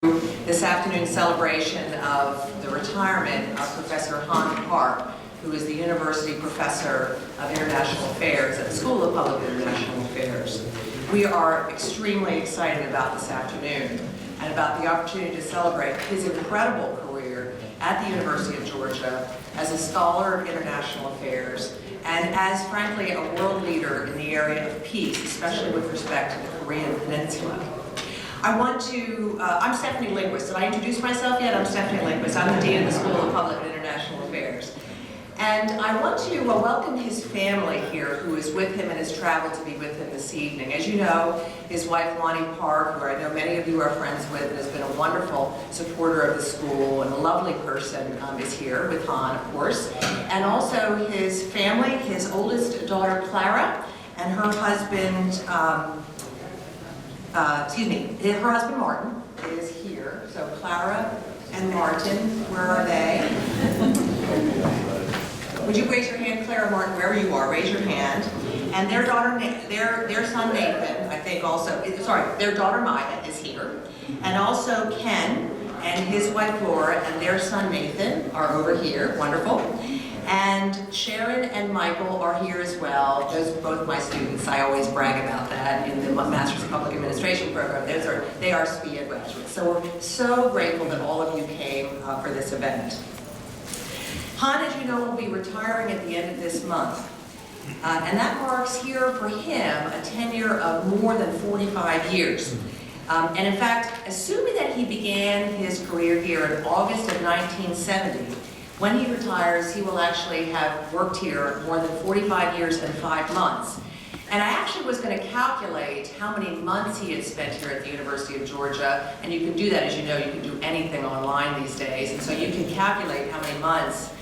This afternoon's celebration of the retirement of Professor Han Park, who is the University Professor of International Affairs at the School of Public International Affairs. We are extremely excited about this afternoon and about the opportunity to celebrate his incredible career at the University of Georgia as a scholar of international affairs and as, frankly, a world leader in the area of peace, especially with respect to the Korean Peninsula. I'm Stephanie Lindquist. Did I introduce myself yet? I'm Stephanie Lindquist. I'm the Dean of the School of Public and International Affairs. And I want to welcome his family here, who is with him and has traveled to be with him this evening. As you know, his wife, Lonnie Park, who I know many of you are friends with, and has been a wonderful supporter of the school and a lovely person, is here with Han, of course. And also his family, his oldest daughter, Clara, and her husband, her husband Martin is here. So Clara and Martin, where are they? Would you raise your hand, Clara, Martin, wherever you are, raise your hand. And their daughter, their son Nathan, I think also, their daughter Maya is here. And also Ken and his wife Laura and their son Nathan are over here, wonderful. And Sharon and Michael are here as well. Those are both my students. I always brag about that in the Master's of Public Administration program. They are SPIA graduates. So we're so grateful that all of you came for this event. Han, as you know, will be retiring at the end of this month. And that marks here for him a tenure of more than 45 years. And in fact, assuming that he began his career here in August of 1970, when he retires, he will actually have worked here more than 45 years and 5 months. And I actually was going to calculate how many months he had spent here at the University of Georgia, and you can do that, as you know, you can do anything online these days, and so you can calculate how many months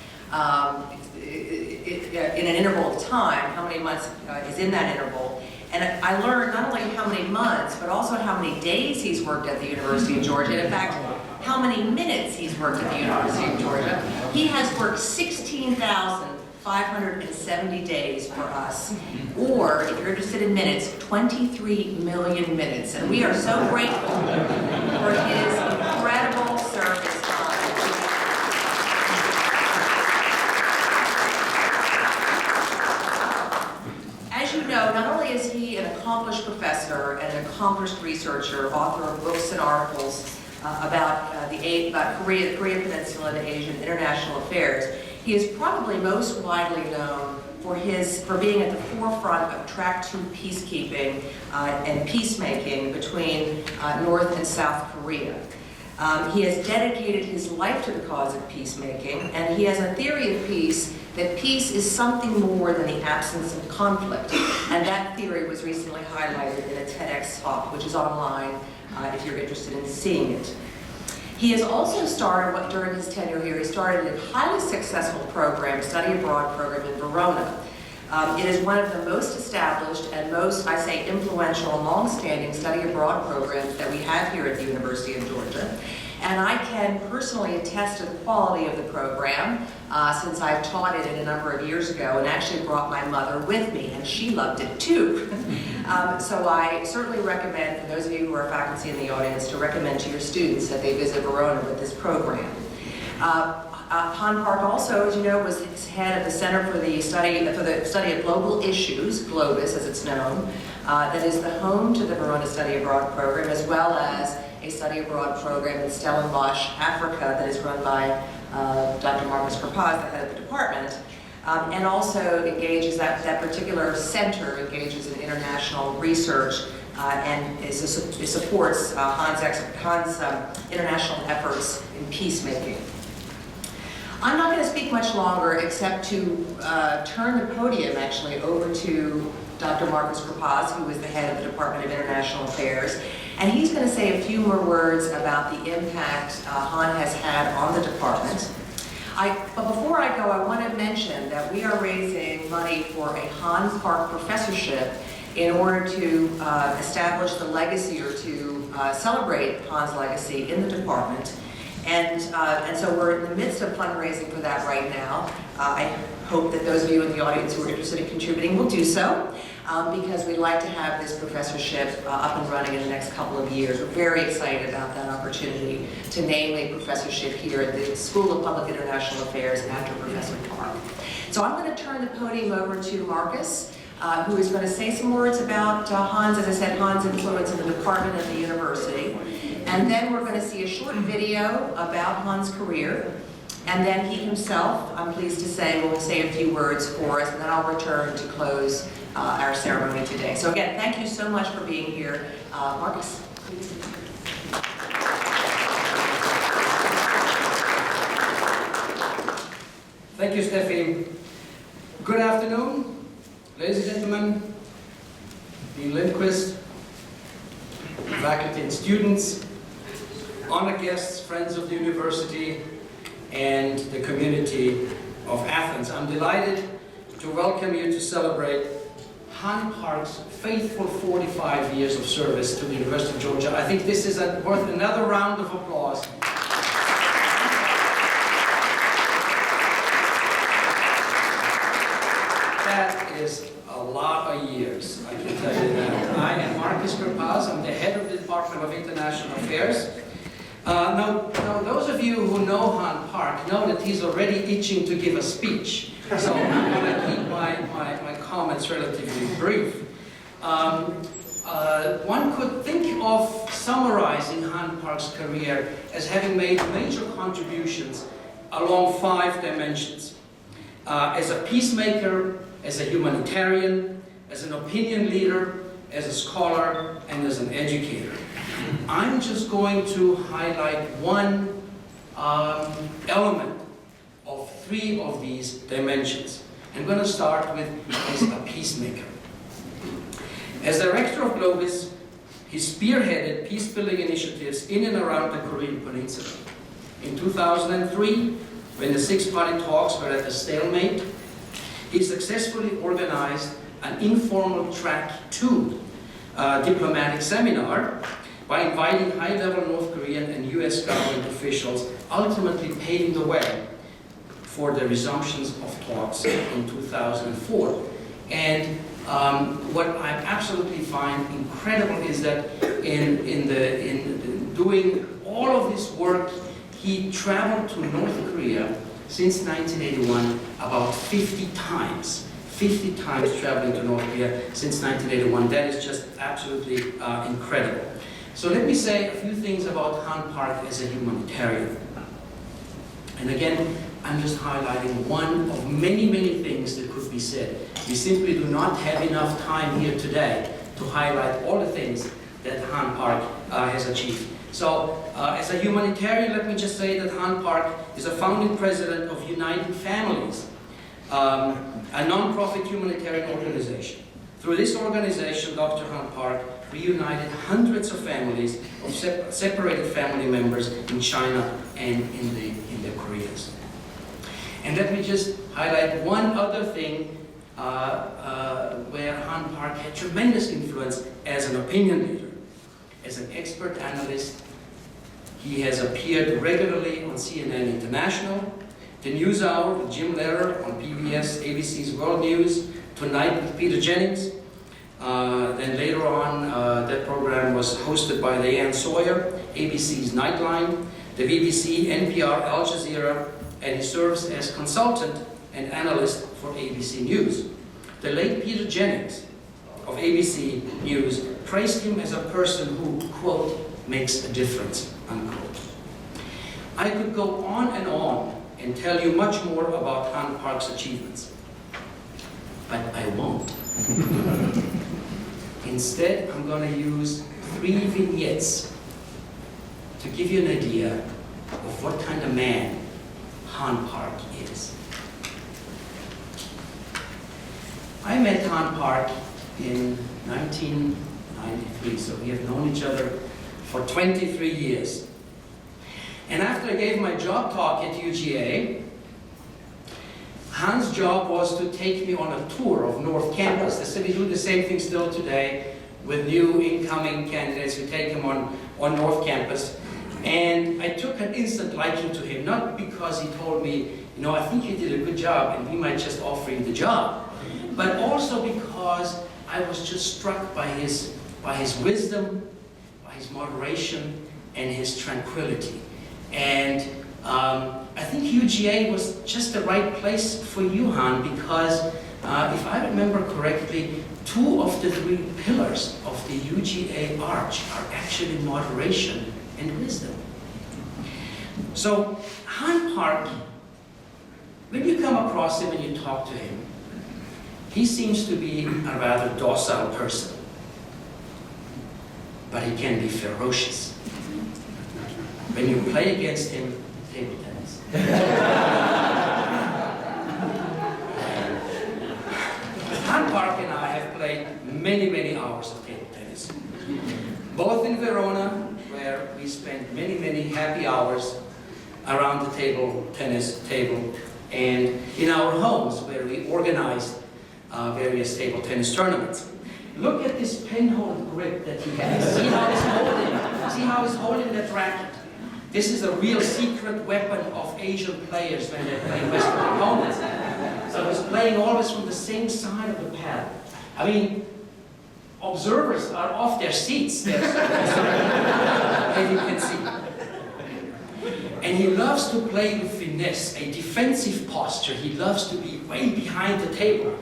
in an interval of time, how many months is in that interval. And I learned not only how many months, but also how many days he's worked at the University of Georgia, and in fact, how many minutes he's worked at the University of Georgia. He has worked 16,570 days for us, or, if you're interested in minutes, 23 million minutes. And we are so grateful for his incredible service time. As you know, not only is he an accomplished professor and an accomplished researcher, author of books and articles about Korea, the Korean Peninsula and Asian international affairs, he is probably most widely known for being at the forefront of Track 2 peacekeeping and peacemaking between North and South Korea. He has dedicated his life to the cause of peacemaking, and he has a theory of peace that peace is something more than the absence of conflict. And that theory was recently highlighted in a TEDx talk, which is online if you're interested in seeing it. He has also started, during his tenure here, he started a highly successful program, study abroad program in Verona. It is one of the most established and most, I say, influential and long-standing study abroad programs that we have here at the University of Georgia. And I can personally attest to the quality of the program since I've taught it a number of years ago and actually brought my mother with me, and she loved it too. So I certainly recommend, for those of you who are faculty in the audience, to recommend to your students that they visit Verona with this program. Han Park also, as you know, was head of the Center for the Study of Global Issues, Globus as it's known, that is the home to the Verona Study Abroad program, as well as a study abroad program in Stellenbosch, Africa, that is run by Dr. Marcus Krapaz, the head of the department, and also engages, that particular center engages in international research and supports Han's international efforts in peacemaking. I'm not going to speak much longer except to turn the podium actually over to Dr. Marcus Krapaz, who is the head of the Department of International Affairs, and he's going to say a few more words about the impact Han has had on the department. But before I go, I want to mention that we are raising money for a Han Park professorship in order to establish the legacy or to celebrate Han's legacy in the department. And so we're in the midst of fundraising for that right now. I hope that those of you in the audience who are interested in contributing will do so. because we'd like to have this professorship up and running in the next couple of years. We're very excited about that opportunity to name a professorship here at the School of Public International Affairs after Professor Park. So I'm going to turn the podium over to Marcus, who is going to say some words about Hans, as I said, Hans' influence in the department and the university. And then we're going to see a short video about Hans' career. And then he himself, I'm pleased to say, will say a few words for us, and then I'll return to close our ceremony today. So again, thank you so much for being here. Marcus, please. Thank you, Steffi. Good afternoon, ladies and gentlemen, Dean Lindquist, faculty and students, honored guests, friends of the university, and the community of Athens. I'm delighted to welcome you to celebrate Han Park's faithful 45 years of service to the University of Georgia. I think this is worth another round of applause. That is a lot of years, I can tell you that. I am Marcus Kerpaz. I'm the head of the Department of International Affairs. Now, those of you who know Han Park know that he's already itching to give a speech. So I'm going to keep my comments relatively brief. One could think of summarizing Han Park's career as having made major contributions along 5 dimensions. As a peacemaker, as a humanitarian, as an opinion leader, as a scholar, and as an educator. I'm just going to highlight one element of 3 of these dimensions. I'm going to start with as a peacemaker. As director of Globis, he spearheaded peace-building initiatives in and around the Korean Peninsula. In 2003, when the 6-party talks were at a stalemate, he successfully organized an informal track 2 diplomatic seminar by inviting high-level North Korean and US government officials, ultimately paving the way for the resumptions of talks in 2004. And what I absolutely find incredible is that in doing all of this work, he traveled to North Korea since 1981 about 50 times. 50 times traveling to North Korea since 1981. That is just absolutely incredible. So let me say a few things about Han Park as a humanitarian. And again, I'm just highlighting one of many, many things that could be said. We simply do not have enough time here today to highlight all the things that Han Park has achieved. So, as a humanitarian, let me just say that Han Park is a founding president of United Families, a non-profit humanitarian organization. Through this organization, Dr. Han Park reunited hundreds of families of separated family members in China and in the Koreas. And let me just highlight one other thing where Han Park had tremendous influence as an opinion leader. As an expert analyst, he has appeared regularly on CNN International, the NewsHour with Jim Lehrer on PBS, ABC's World News, Tonight with Peter Jennings. Then later on, that program was hosted by Leanne Sawyer, ABC's Nightline, the BBC, NPR, Al Jazeera, and he serves as consultant and analyst for ABC News. The late Peter Jennings of ABC News praised him as a person who, quote, makes a difference, unquote. I could go on and tell you much more about Han Park's achievements, but I won't. Instead, I'm going to use 3 vignettes to give you an idea of what kind of man Han Park is. I met Han Park in 1993, so we have known each other for 23 years. And after I gave my job talk at UGA, Hans' job was to take me on a tour of North Campus. They said we do the same thing still today with new incoming candidates. We take them on North Campus. And I took an instant liking to him, not because he told me, you know, I think you did a good job and we might just offer you the job, but also because I was just struck by his wisdom, by his moderation, and his tranquility. And I think UGA was just the right place for you, Han, because if I remember correctly, 2 of the 3 pillars of the UGA arch are actually moderation and wisdom. So Han Park, when you come across him and you talk to him, he seems to be a rather docile person, but he can be ferocious. When you play against him, table tennis. Han Park and I have played many, many hours of table tennis. Both in Verona, where we spent many, many happy hours around the table tennis table, and in our homes, where we organized various table tennis tournaments. Look at this pinhole grip that he has. See how he's holding? See how he's holding that racket? This is a real secret weapon of Asian players when they play Western opponents. So he's playing always from the same side of the pad. I mean, observers are off their seats there, as you can see. And he loves to play with finesse, a defensive posture. He loves to be way behind the table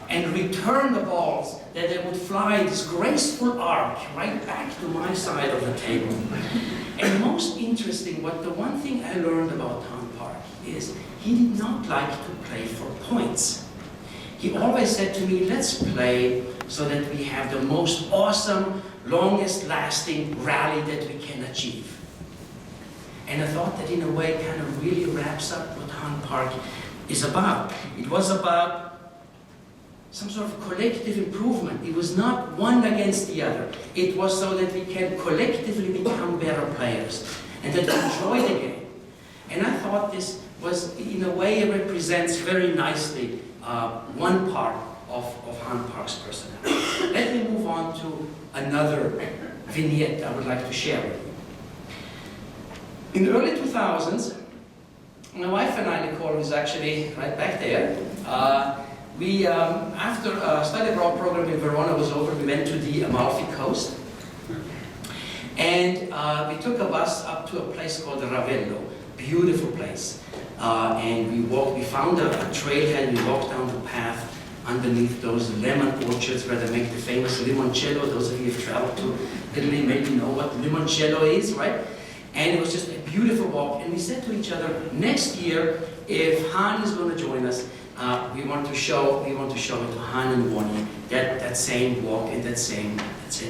and return the balls that they would fly this graceful arc right back to my side of the table. And most interesting, the one thing I learned about Han Park is he did not like to play for points. He always said to me, let's play so that we have the most awesome, longest lasting rally that we can achieve. And I thought that in a way kind of really wraps up what Han Park is about. It was about some sort of collective improvement. It was not one against the other. It was so that we can collectively become better players and that we enjoy the game. And I thought this was, in a way, represents very nicely one part of Han Park's personality. Let me move on to another vignette I would like to share with you. In the early 2000s, my wife and I, Nicole, who's actually right back there, we, after a study abroad program in Verona was over, we went to the Amalfi Coast. And we took a bus up to a place called Ravello, beautiful place. And we found a trailhead, and we walked down the path underneath those lemon orchards where they make the famous limoncello. Those of you who have traveled to Italy maybe know what limoncello is, right? And it was just a beautiful walk. And we said to each other, next year, if Han is going to join us, we want to show it to Han and Wonnie, that same walk and that same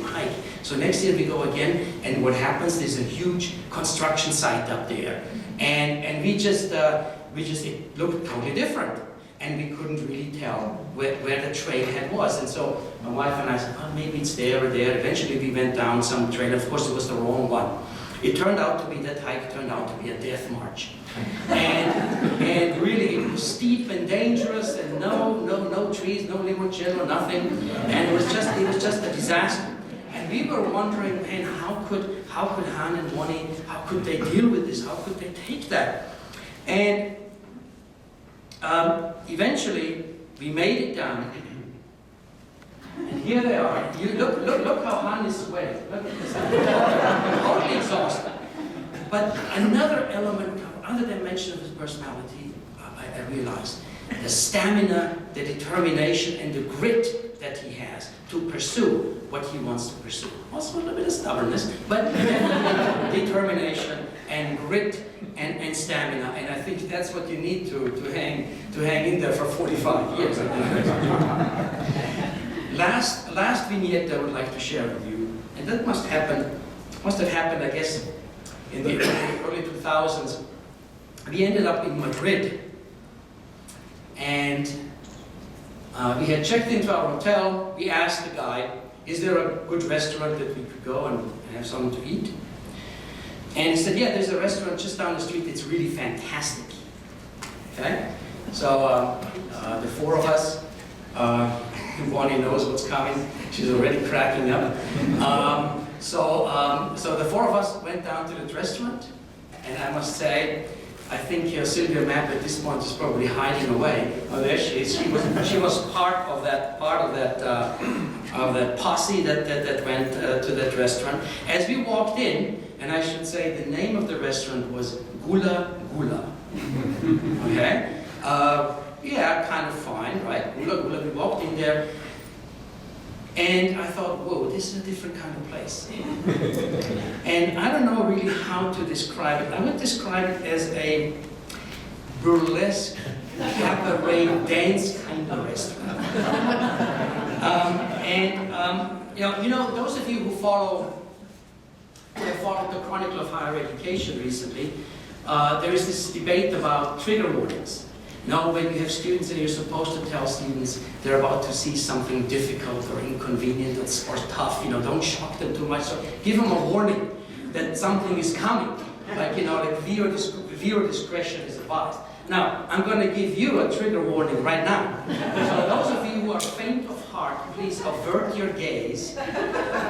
hike. So next year we go again, and what happens, there's a huge construction site up there. And we just it looked totally different. And we couldn't really tell where the trailhead was. And so my wife and I said, oh, maybe it's there or there. Eventually we went down some trail. Of course, it was the wrong one. It turned out to be, that hike turned out to be a death march. And really it was steep and dangerous, and no trees, no limoncello, nothing. And it was just a disaster. And we were wondering, man, how could Han and Wonnie, how could they deal with this? How could they take that? And eventually we made it down. And here they are. You look how Han is sweating. Look at this. Totally exhausted. But another element, another dimension of his personality, I realized. The stamina, the determination, and the grit that he has to pursue what he wants to pursue. Also a little bit of stubbornness, but determination and grit and stamina. And I think that's what you need to hang in there for 45 years. Last vignette I would like to share with you, and that must have happened, I guess, in the early 2000s. We ended up in Madrid, and we had checked into our hotel. We asked the guy, is there a good restaurant that we could go and have something to eat? And he said, yeah, there's a restaurant just down the street. It's really fantastic. Okay? So the four of us, Bonnie knows what's coming. She's already cracking up. So the four of us went down to the restaurant, and I must say, I think Sylvia Mapp at this point is probably hiding away. Oh, there she is. She was part of that posse that went to that restaurant. As we walked in, and I should say the name of the restaurant was Gula Gula. Okay? Yeah, kind of fine, right? Gula Gula. We walked in there, and I thought, whoa, this is a different kind of place. And I don't know really how to describe it. I would describe it as a burlesque, cabaret, dance kind of restaurant. You know, those of you who followed the Chronicle of Higher Education recently, there is this debate about trigger warnings. Now, when you have students and you're supposed to tell students they're about to see something difficult or inconvenient or tough, you know, don't shock them too much. So give them a warning that something is coming. Like, you know, like viewer discretion is advised. Now, I'm going to give you a trigger warning right now. So those of you who are faint of heart, please avert your gaze,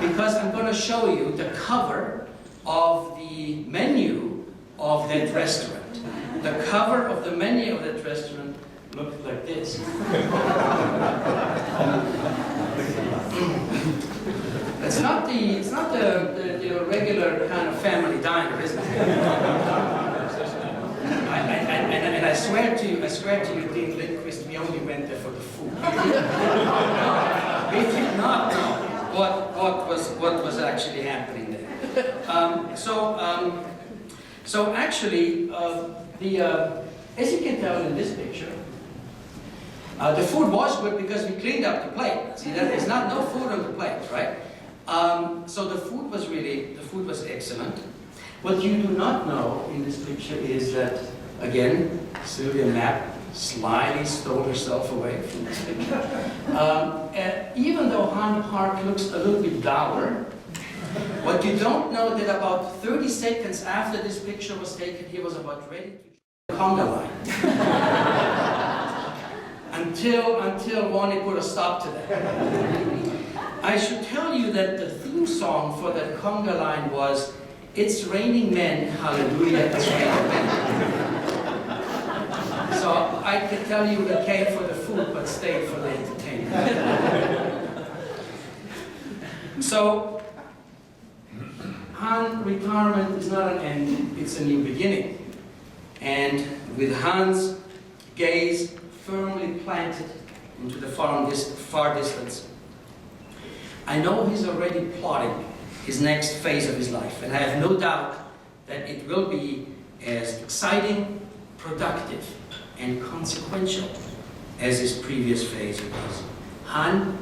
because I'm going to show you the cover of the menu of that restaurant. The cover of the menu of that restaurant looked like this. It's not the you know, regular kind of family diner, is it? And I swear to you, Dean Lindquist, we only went there for the food. We did not know what was actually happening there. So actually, as you can tell in this picture, the food was good because we cleaned up the plate. See, there's no food on the plate, right? So the food was excellent. What you do not know in this picture is that, again, Sylvia Mapp slyly stole herself away from this picture. Even though Han Park looks a little bit dour, what you don't know that about 30 seconds after this picture was taken, he was about ready to the conga line. until Ronnie put a stop to that. I should tell you that the theme song for that conga line was "It's Raining Men, Hallelujah, It's Raining Men." So I can tell you that came for the food but stayed for the entertainment. So Han retirement is not an end, it's a new beginning. And with Han's gaze firmly planted into the far distance, I know he's already plotting his next phase of his life, and I have no doubt that it will be as exciting, productive, and consequential as his previous phase was. Han,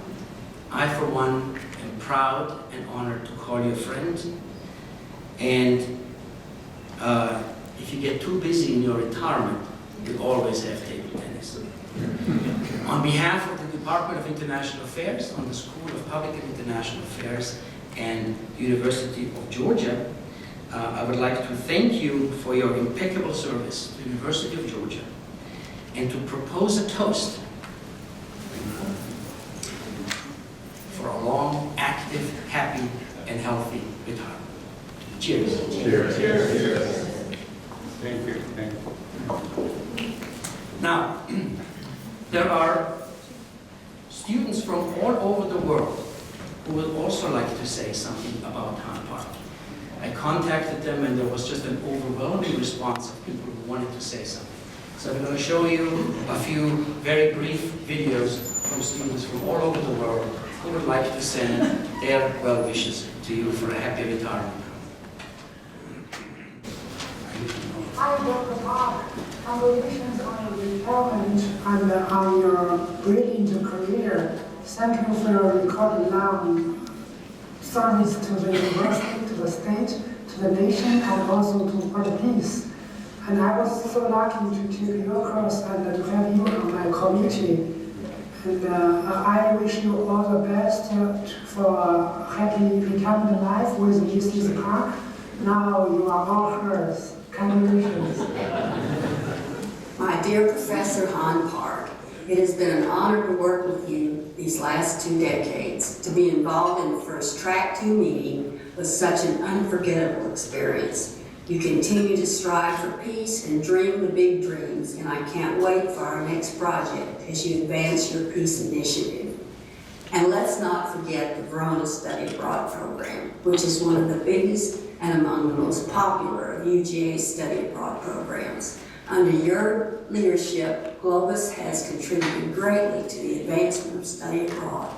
I for one am proud and honored to call you a friend, and if you get too busy in your retirement, you always have table tennis. On behalf of the Department of International Affairs, on the School of Public and International Affairs, and University of Georgia, I would like to thank you for your impeccable service to the University of Georgia, and to propose a toast for a long, active, happy, and healthy retirement. Cheers. Cheers. Cheers. Thank you. Thank you. Now, there are students from all over the world who would also like to say something about Han Park. I contacted them and there was just an overwhelming response of people who wanted to say something. So I'm going to show you a few very brief videos from students from all over the world who would like to send their well wishes to you for a happy retirement. Hi, Dr. Park. Congratulations on your retirement and on your brilliant career. Thank you for your record-long service to the university, to the state, to the nation, and also to world peace. And I was so lucky to take your course and to have you on my committee. And I wish you all the best for a happy retirement life with Mrs. Park. Now you are all hers. Congratulations. My dear Professor Han Park, it has been an honor to work with you these last 2 decades. To be involved in the first Track 2 meeting was such an unforgettable experience. You continue to strive for peace and dream the big dreams, and I can't wait for our next project as you advance your peace initiative. And let's not forget the Verona Study Abroad program, which is one of the biggest and among the most popular of UGA's study abroad programs. Under your leadership, Globus has contributed greatly to the advancement of study abroad.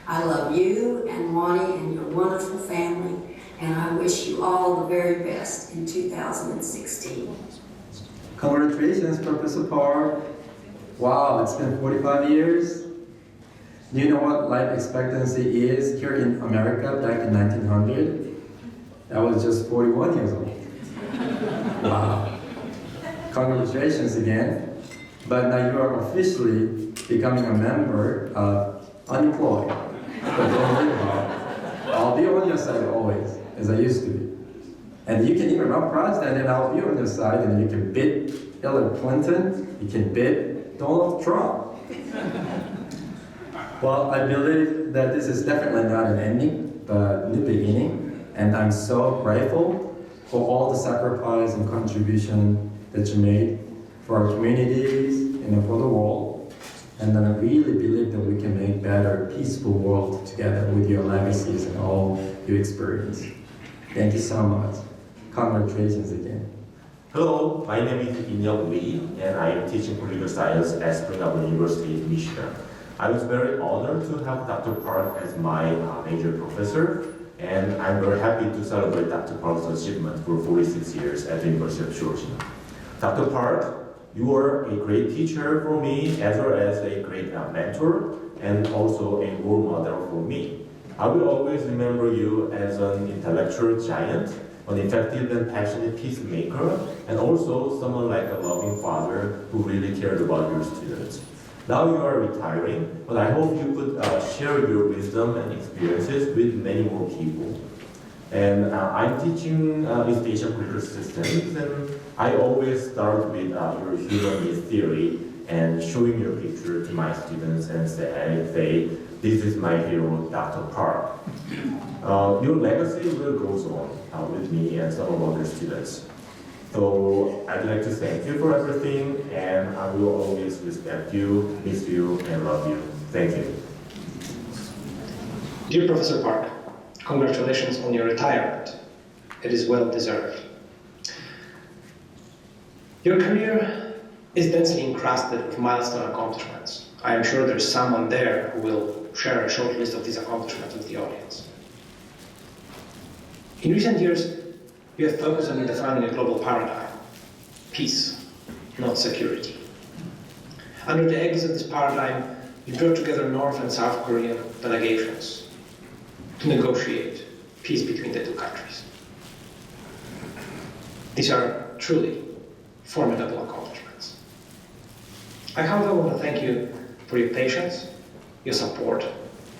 I love you and Wani and your wonderful family, and I wish you all the very best in 2016. Congratulations, Professor Park. Wow, it's been 45 years. Do you know what life expectancy is here in America back in 1900? I was just 41 years old. Wow. Congratulations again. But now you are officially becoming a member of unemployed. But don't worry about it. I'll be on your side always, as I used to be. And you can even run president and I'll be on your side, and you can beat Hillary Clinton, you can beat Donald Trump. Well, I believe that this is definitely not an ending, but new beginning. And I'm so grateful for all the sacrifice and contribution that you made for our communities and for the world. And then I really believe that we can make better, peaceful world together with your legacies and all you experience. Thank you so much. Congratulations again. Hello, my name is In-Young Lee, and I am teaching political science at Spring Arbor University in Michigan. I was very honored to have Dr. Park as my major professor, and I'm very happy to celebrate Dr. Park's achievement for 46 years at the University of Georgia. Dr. Park, you are a great teacher for me, as well as a great mentor, and also a role model for me. I will always remember you as an intellectual giant, an effective and passionate peacemaker, and also someone like a loving father who really cared about your students. Now you are retiring, but I hope you could share your wisdom and experiences with many more people. And I'm teaching East Asian political systems, and I always start with your human needs theory and showing your picture to my students and say, this is my hero, Dr. Park. Your legacy will go on with me and some of other students. So I'd like to thank you for everything, and I will always respect you, miss you, and love you. Thank you. Dear Professor Park, congratulations on your retirement. It is well deserved. Your career is densely encrusted with milestone accomplishments. I am sure there's someone there who will share a short list of these accomplishments with the audience. In recent years, you have focused on defining a global paradigm, peace, not security. Under the aegis of this paradigm, you brought together North and South Korean delegations to negotiate peace between the two countries. These are truly formidable accomplishments. I however want to thank you for your patience, your support,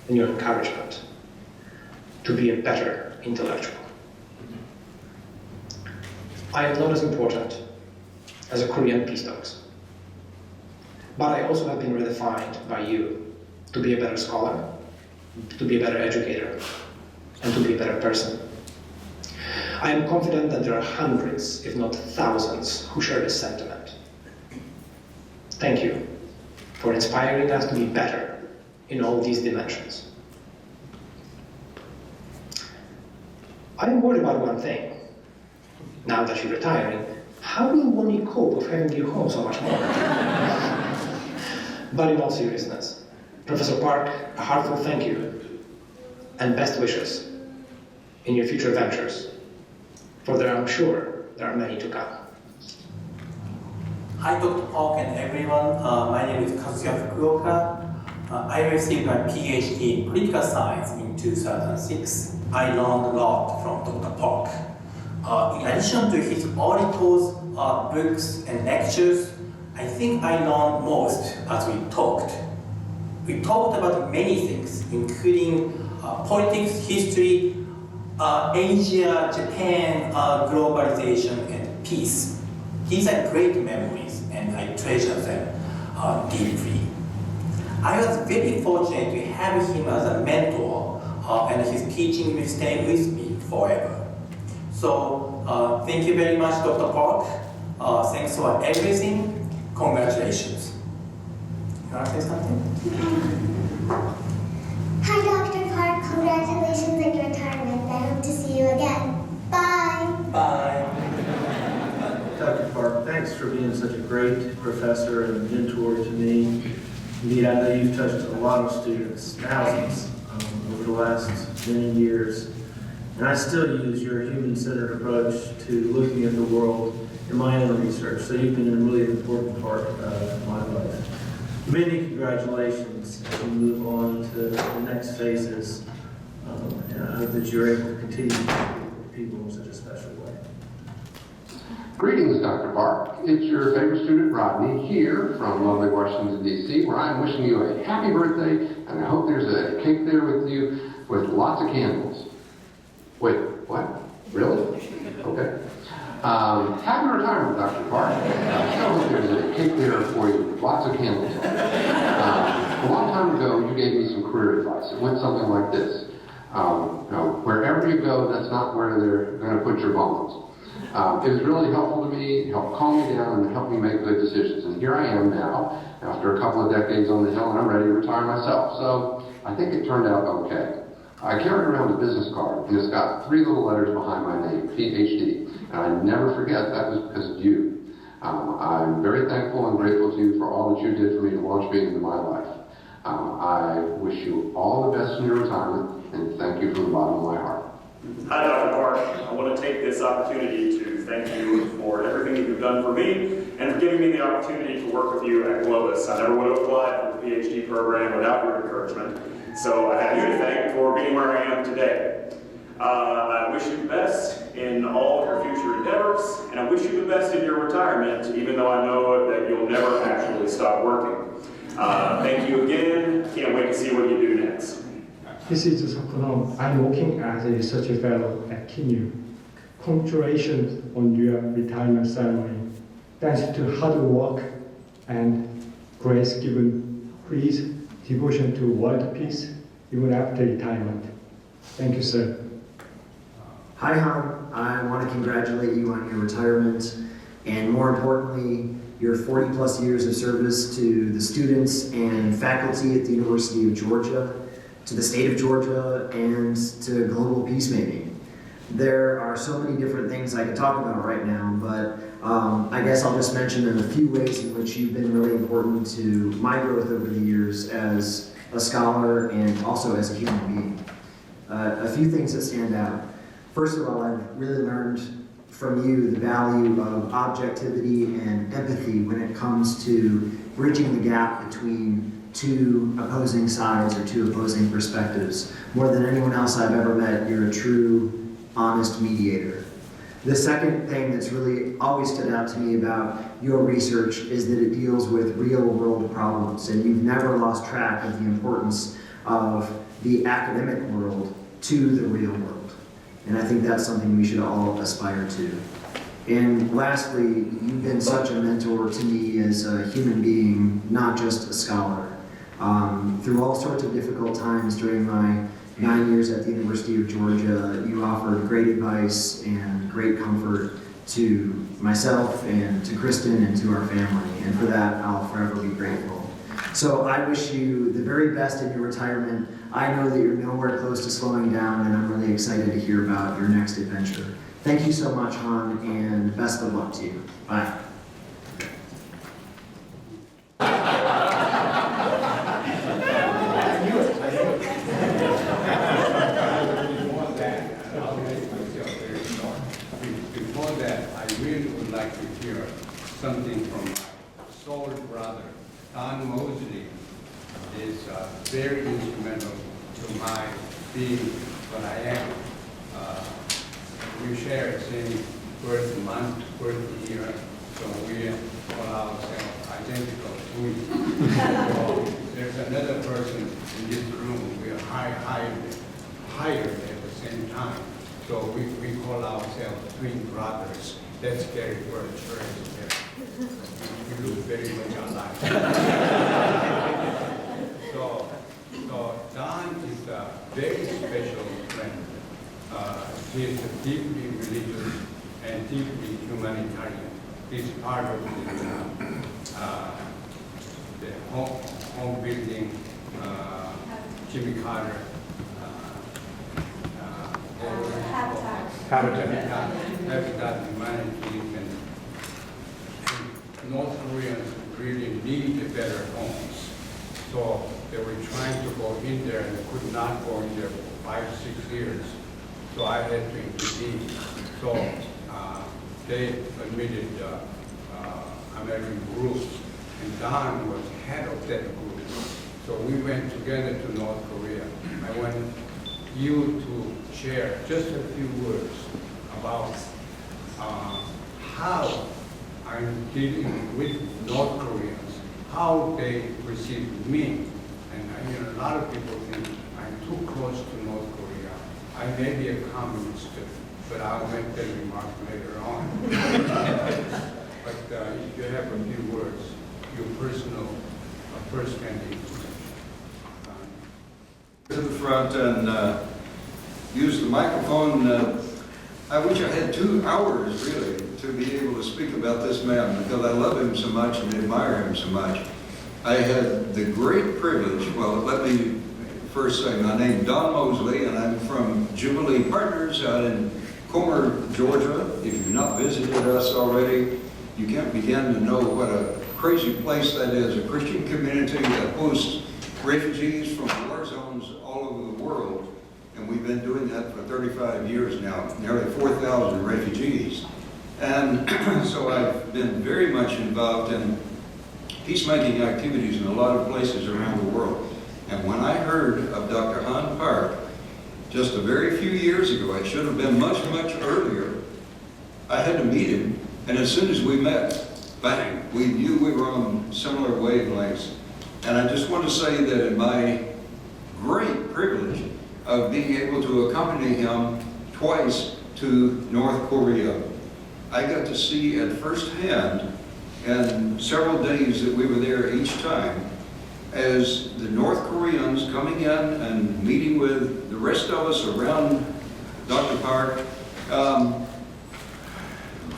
and your encouragement to be a better intellectual. I am not as important as a Korean peace talks, but I also have been redefined by you to be a better scholar, to be a better educator, and to be a better person. I am confident that there are hundreds, if not thousands, who share this sentiment. Thank you for inspiring us to be better in all these dimensions. I am worried about one thing. Now that you're retiring, how will Wani cope with having you home so much more? But in all seriousness, Professor Park, a heartfelt thank you and best wishes in your future ventures, for there I'm sure there are many to come. Hi, Dr. Park and everyone. My name is Kazuya Fukuoka. I received my PhD in political science in 2006. I learned a lot from Dr. Park. In addition to his articles, books, and lectures, I think I learned most as we talked. We talked about many things, including politics, history, Asia, Japan, globalization, and peace. These are great memories, and I treasure them deeply. I was very fortunate to have him as a mentor, and his teaching will stay with me forever. So Thank you very much, Dr. Park. Thanks for everything. Congratulations. You want to say something? Hi, Dr. Park. Congratulations on your retirement. I hope to see you again. Bye. Bye. Dr. Park, thanks for being such a great professor and mentor to me. Indeed, I know you've touched a lot of students, thousands, over the last many years. And I still use your human-centered approach to looking at the world in my own research. So you've been a really important part of my life. Many congratulations as you move on to the next phases. And I hope that you're able to continue to work with people in such a special way. Greetings, Dr. Park. It's your favorite student, Rodney, here from lovely Washington, D.C., where I'm wishing you a happy birthday, and I hope there's a cake there with you with lots of candles. Wait, what? Really? Okay. Happy retirement, Dr. Park. I hope there's a cake there for you with lots of candles. A long time ago, you gave me some career advice. It went something like this. Wherever you go, that's not where they're going to put your bones. It was really helpful to me, it helped calm me down, and it helped me make good decisions. And here I am now, after a couple of decades on the Hill, and I'm ready to retire myself. So I think it turned out okay. I carry around a business card, and it's got 3 little letters behind my name, PhD. And I never forget that was because of you. I'm very thankful and grateful to you for all that you did for me to launch me into my life. I wish you all the best in your retirement, and thank you from the bottom of my heart. Hi, Dr. Park. I want to take this opportunity to thank you for everything that you've done for me and for giving me the opportunity to work with you at Globus. I never would have applied for the PhD program without your encouragement, so I have you to thank for being where I am today. I wish you the best in all of your future endeavors, and I wish you the best in your retirement, even though I know that you'll never actually stop working. Thank you again. Can't wait to see what you do next. This is Sokono. I'm working as a research fellow at KINU. Congratulations on your retirement ceremony. Thanks to hard work and grace given, please devotion to world peace even after retirement. Thank you, sir. Hi, Han. I want to congratulate you on your retirement and, more importantly, your 40-plus years of service to the students and faculty at the University of Georgia, to the state of Georgia, and to global peacemaking. There are so many different things I could talk about right now, but I guess I'll just mention in a few ways in which you've been really important to my growth over the years as a scholar and also as a human being. A few things that stand out. First of all, I've really learned from you the value of objectivity and empathy when it comes to bridging the gap between 2 opposing sides or 2 opposing perspectives. More than anyone else I've ever met, you're a true, honest mediator. The second thing that's really always stood out to me about your research is that it deals with real-world problems, and you've never lost track of the importance of the academic world to the real world. And I think that's something we should all aspire to. And lastly, you've been such a mentor to me as a human being, not just a scholar. Through all sorts of difficult times during my 9 years at the University of Georgia, you offered great advice and great comfort to myself and to Kristen and to our family. And for that, I'll forever be grateful. So I wish you the very best in your retirement. I know that you're nowhere close to slowing down, and I'm really excited to hear about your next adventure. Thank you so much, Han, and best of luck to you. Bye. Before that, I really would like to hear something from my soul brother, Don Mosley. Is very instrumental to my being what I am. We share the same birth month, birth year, so we call ourselves identical twins. So there's another person in this room we are hired at the same time, so we call ourselves twin brothers. That's Gary Birch right there. We look very much alike. So Don is a very special friend. He is deeply religious and deeply humanitarian. He's part of the home building, Jimmy Carter. Habitat Humanities, and North Koreans really need better homes. So they were trying to go in there and could not go in there for 5-6 years. So I had to intervene. So they admitted American groups, and Don was head of that group. So we went together to North Korea. I want you to share just a few words about how I'm dealing with North Koreans, how they perceive me. And a lot of people think I'm too close to North Korea. I may be a communist, but I'll make that remark later on. But if you have a few words, your personal, first-hand information. To the front and use the microphone. I wish I had 2 hours, really, to be able to speak about this man, because I love him so much and admire him so much. I had the great privilege, well, let me first say my name is Don Mosley, and I'm from Jubilee Partners out in Comer, Georgia. If you've not visited us already, you can't begin to know what a crazy place that is, a Christian community that hosts refugees from war zones all over the world. And we've been doing that for 35 years now, nearly 4,000 refugees. And so I've been very much involved in peacemaking activities in a lot of places around the world. And when I heard of Dr. Han Park, just a very few years ago, it should have been much, much earlier, I had to meet him. And as soon as we met, bang, we knew we were on similar wavelengths. And I just want to say that in my great privilege of being able to accompany him twice to North Korea, I got to see at first hand, in several days that we were there each time, as the North Koreans coming in and meeting with the rest of us around Dr. Park,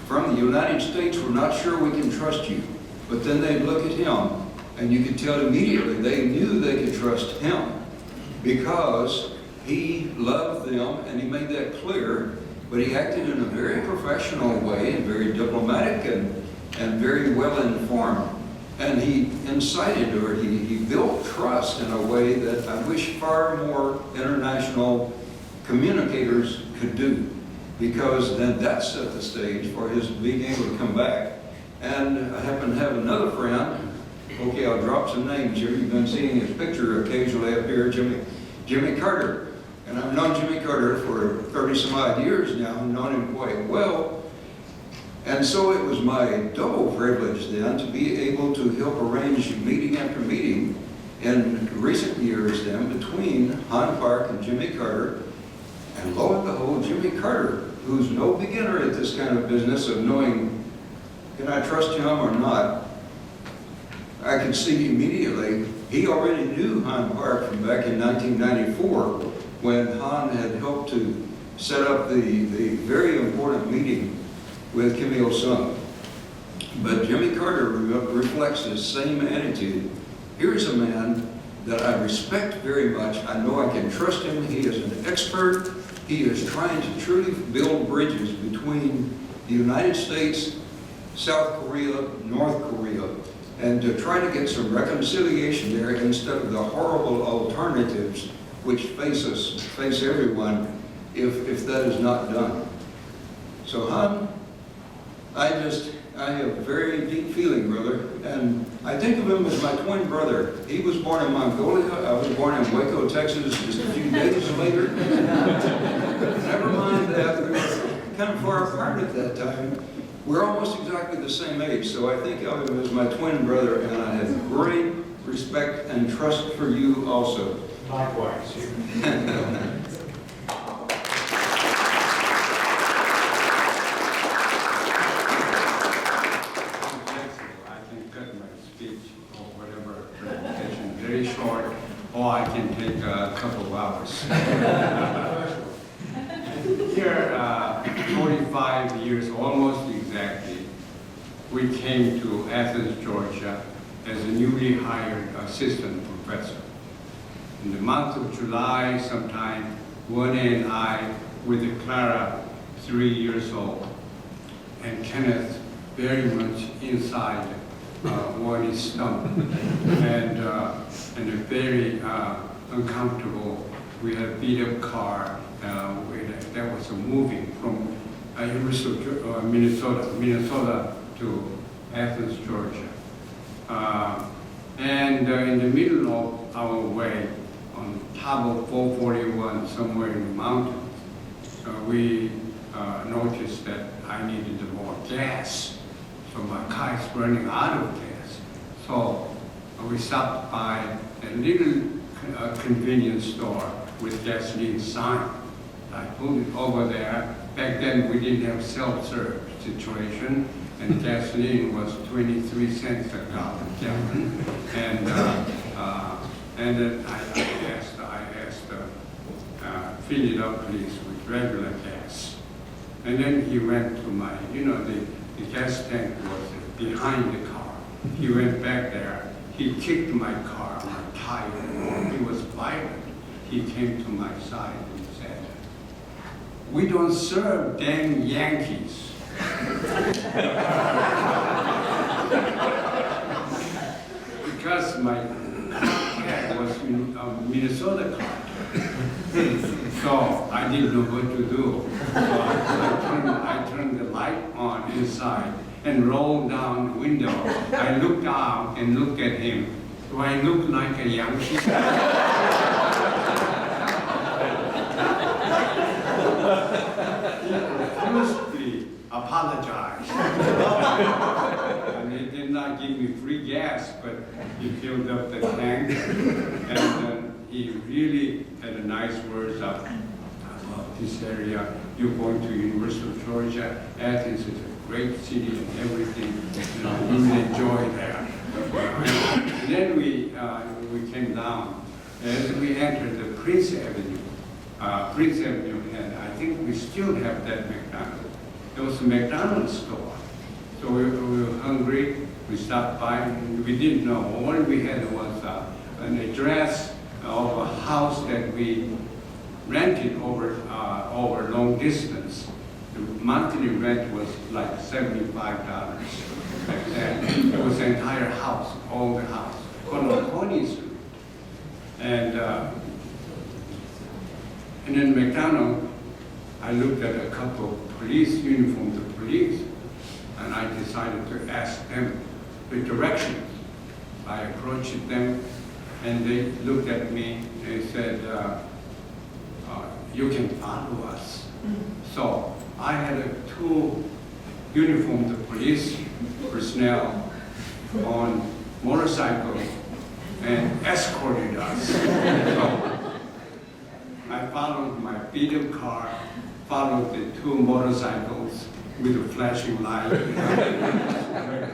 from the United States, we're not sure we can trust you. But then they'd look at him, and you could tell immediately they knew they could trust him, because he loved them and he made that clear, but he acted in a very professional way and very diplomatic and very well informed. And he incited, or he built trust in a way that I wish far more international communicators could do, because then that set the stage for his being able to come back. And I happen to have another friend, okay, I'll drop some names here. You've been seeing his picture occasionally up here, Jimmy Carter. And I've known Jimmy Carter for 30 some odd years now, and known him quite well. And so it was my double privilege then to be able to help arrange meeting after meeting in recent years then between Han Park and Jimmy Carter. And lo and behold, Jimmy Carter, who's no beginner at this kind of business of knowing, can I trust him or not? I could see immediately, he already knew Han Park from back in 1994 when Han had helped to set up the very important meeting with Kim Il-sung. But Jimmy Carter reflects his same attitude. Here's a man that I respect very much. I know I can trust him. He is an expert. He is trying to truly build bridges between the United States, South Korea, North Korea, and to try to get some reconciliation there instead of the horrible alternatives which face everyone if that is not done. So Han, I have a very deep feeling, brother, and I think of him as my twin brother. He was born in Mongolia. I was born in Waco, Texas, just a few days later. Never mind that, we were kind of far apart at that time. We're almost exactly the same age, so I think of him as my twin brother, and I have great respect and trust for you also. Likewise. Very short, or I can take a couple of hours. Here, 45 years old. we came to Athens, Georgia as a newly hired assistant professor. In the month of July sometime, Wanda and I, with Clara, 3 years old, and Kenneth very much inside Wanda's stomach, and very uncomfortable. We had a beat-up car that was moving from Minnesota to Athens, Georgia. And in the middle of our way, on top of 441, somewhere in the mountains, we noticed that I needed more gas. So my car is running out of gas. So we stopped by a little convenience store with gasoline sign. I pulled it over there. Back then we didn't have self-serve situation, and gasoline was 23 cents a gallon. And then I asked, fill it up please with regular gas. And then he went to my, the gas tank was behind the car. He went back there. He kicked my car, my tire. He was violent. He came to my side and said, "We don't serve dang Yankees." Because my car was Minnesota car. So I didn't know what to do. So I turned the light on inside and rolled down the window. I looked out and looked at him. Do I look like a Yankee? He profusely apologized. And he did not give me free gas, but he filled up the tank. And he really had a nice words about this area. You're going to University of Georgia. Athens is a great city and everything. You will enjoy there. And then we came down. As we entered the Prince Avenue, and I think we still have that McDonald's. It was a McDonald's store. So we were hungry. We stopped by. And we didn't know. All we had was an address of a house that we rented over long distance. The monthly rent was like $75 back then. It was the entire house, all the house, on Coney Street. And in McDonald's, I looked at a couple of police uniforms of police, and I decided to ask them the directions. I approached them, and they looked at me. They said, "You can follow us." So I had two uniformed police personnel on motorcycles and escorted us. So I followed my beat-up car, followed the two motorcycles with a flashing light.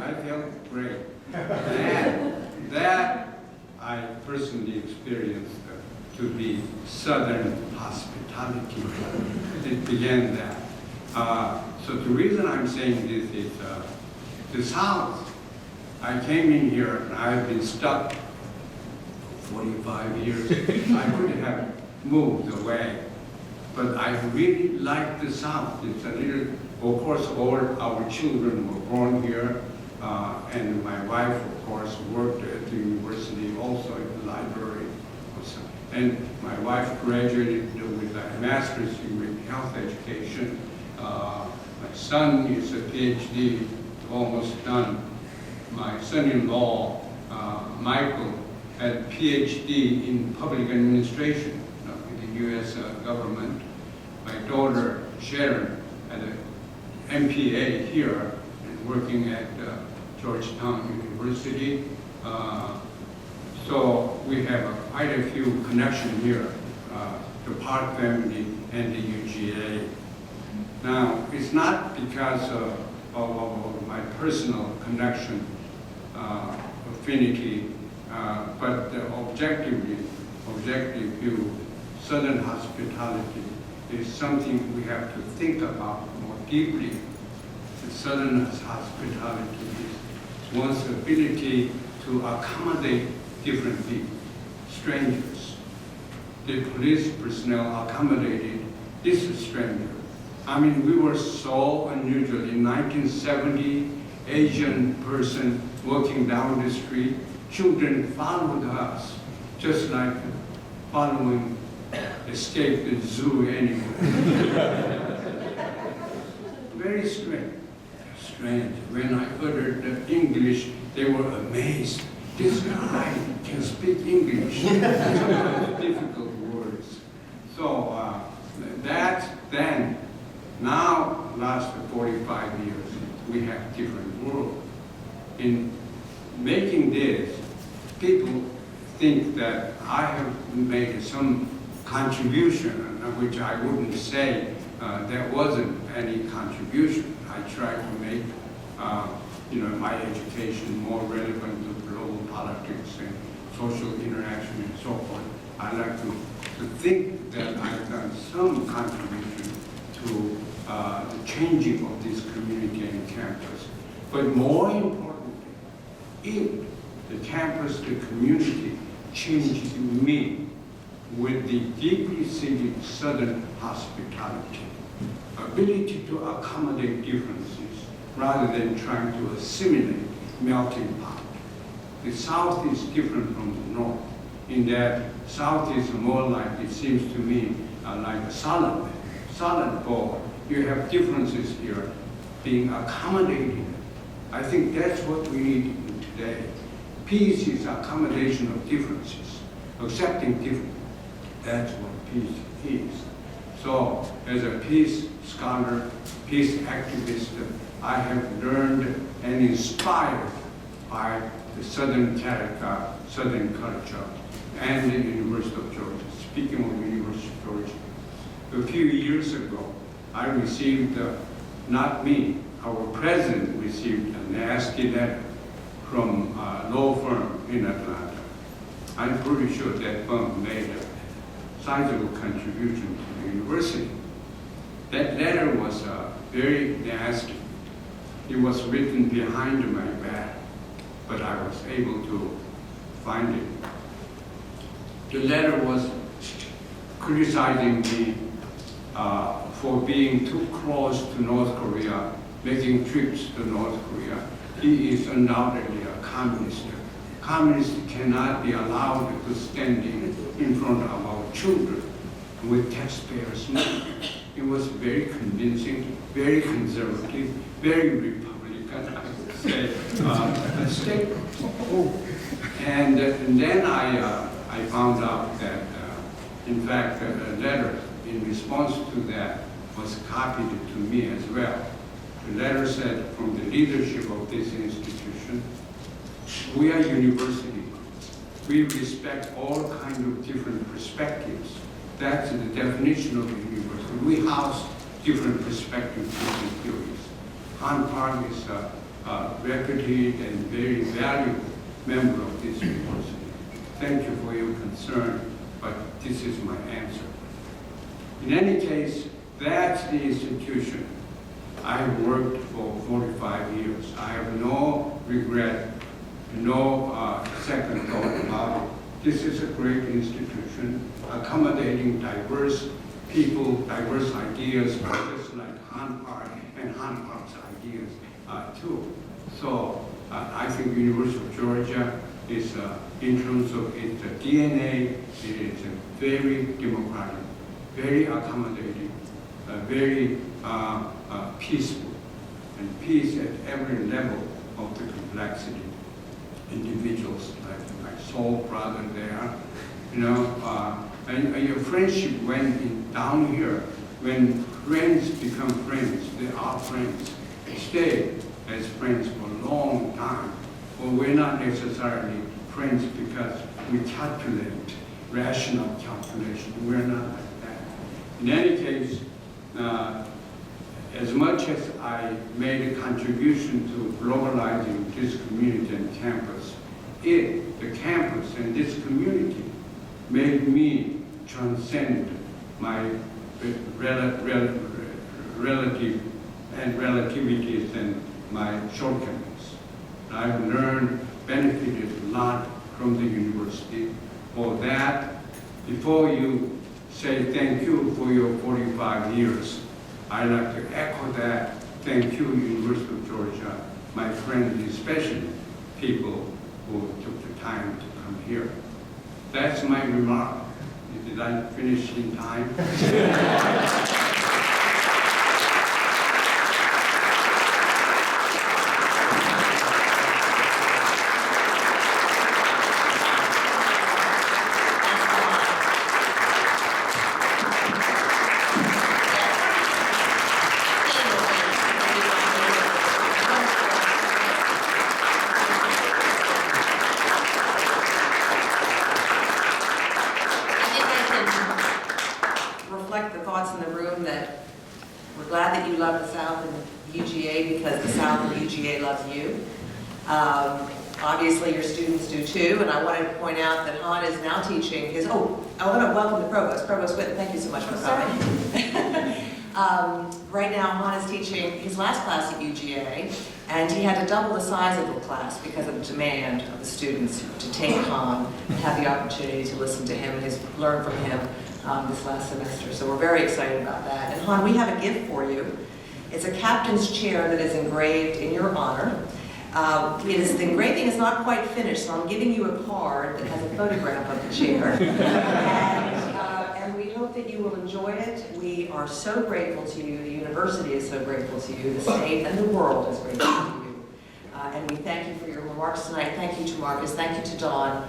I felt great. And that I personally experienced to be Southern hospitality. It began that. So the reason I'm saying this is the South. I came in here and I've been stuck for 45 years. I could have moved away, but I really like the South. It's a little, of course, all our children were born here, and my wife, of course, worked at the university, also in the library. And my wife graduated with a master's degree in health education. My son is a PhD, almost done. My son-in-law, Michael, had a PhD in public administration with the U.S. government. My daughter, Sharon, had an MPA here and working at Georgetown University. So we have quite a few connections here, the Park family and the UGA. Now, it's not because of my personal connection, affinity, but objective view, Southern hospitality is something we have to think about more deeply. the Southern hospitality is one's ability to accommodate different people, strangers. The police personnel accommodated this stranger. I mean, we were so unusual. In 1970, Asian person walking down the street, children followed us, just like following escaped zoo animal. Very strange. When I uttered the English, they were amazed. This guy can speak English. Difficult words. So that then, now last 45 years, we have different world. In making this, people think that I have made some contribution, which I wouldn't say there wasn't any contribution. I tried to make my education more relevant to global politics and social interaction and so forth. I like to think that I've done some contribution to the changing of this community and campus. But more importantly, if the campus, the community changed me with the deeply seated Southern hospitality, ability to accommodate differences rather than trying to assimilate melting pot. The South is different from the North in that South is more like, it seems to me, like a solid ball. You have differences here being accommodated. I think that's what we need today. Peace is accommodation of differences, accepting difference. That's what peace is. So, as a peace scholar, peace activist, I have learned and inspired by the Southern character, Southern culture, and the University of Georgia. Speaking of University of Georgia, a few years ago, I received, not me, our president received a nasty letter from a law firm in Atlanta. I'm pretty sure that firm made a sizable contribution to the university. That letter was very nasty. It was written behind my back, but I was able to find it. The letter was criticizing me for being too close to North Korea, making trips to North Korea. He is undoubtedly a communist. Communists cannot be allowed to stand in front of our children with taxpayers' money. It was very convincing, very conservative, very Republican, I would say, statement. And then I found out that, in fact, a letter in response to that was copied to me as well. The letter said, from the leadership of this institution, we are university. We respect all kinds of different perspectives. That's the definition of a university. We house different perspectives, different theories. Han Park is a reputed and very valuable member of this university. Thank you for your concern, but this is my answer. In any case, that's the institution I have worked for 45 years. I have no regret, no second thought about it. This is a great institution, accommodating diverse people, diverse ideas, just like Han Park and Han Park's ideas too. So I think University of Georgia is, in terms of its DNA, it is very democratic, very accommodating, very peaceful, and peace at every level of the complexity. Individuals like my soul brother there, and your friendship went down here. When friends become friends, they are friends. Stay as friends for a long time. Well, we're not necessarily friends because we calculate, rational calculation. We're not like that. In any case, as much as I made a contribution to globalizing this community and campus, the campus and this community made me transcend my relative and relativities and my shortcomings. I've learned, benefited a lot from the university. For that, before you say thank you for your 45 years, I'd like to echo that. Thank you, University of Georgia, my friends, especially people who took the time to come here. That's my remark. Did I finish in time? Reflect the thoughts in the room that we're glad that you love the South and UGA because the South and UGA loves you. Obviously, your students do too, and I wanted to point out that Han is now teaching his, I want to welcome the Provost. Provost Whitten, thank you so much for coming. Right now, Han is teaching his last class at UGA, and he had to double the size of the class because of the demand of the students to take Han and have the opportunity to listen to him and learn from him this last semester. So we're very excited about that. And Han, we have a gift for you. It's a captain's chair that is engraved in your honor. The engraving is not quite finished, so I'm giving you a card that has a photograph of the chair. And we hope that you will enjoy it. We are so grateful to you. The university is so grateful to you. The state and the world is grateful to you. And we thank you for your remarks tonight. Thank you to Marcus. Thank you to Dawn.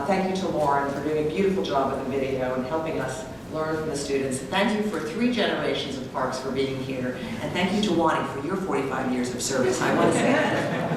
Thank you to Lauren for doing a beautiful job with the video and helping us learn from the students. Thank you for 3 generations of Parks for being here. And thank you to Wani for your 45 years of service. I want to say that.